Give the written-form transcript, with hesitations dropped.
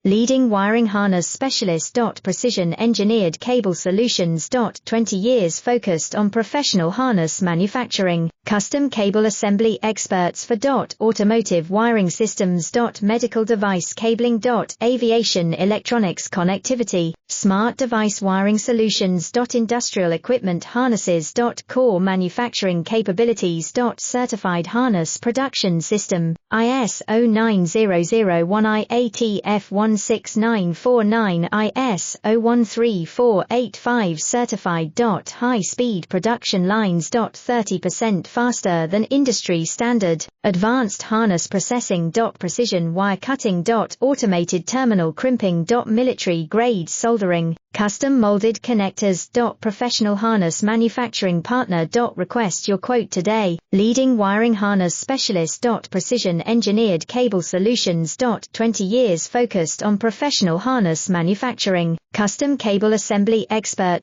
Leading wiring harness specialist. Precision engineered cable solutions. 20 years focused on professional harness manufacturing, custom cable assembly experts for automotive wiring systems. Medical device cabling. Aviation electronics connectivity, smart device wiring solutions. Industrial equipment harnesses. Core manufacturing capabilities. Certified harness production system, ISO 9001 IATF 16949 ISO 13485 certified. High speed production lines. 30% faster than industry standard, advanced harness processing. Precision wire cutting. Automated terminal crimping. Military grade soldering, custom molded connectors. Professional harness manufacturing partner. Request your quote today. Leading wiring harness specialist. Precision engineered cable solutions. 20 years focused on professional harness manufacturing, custom cable assembly expert.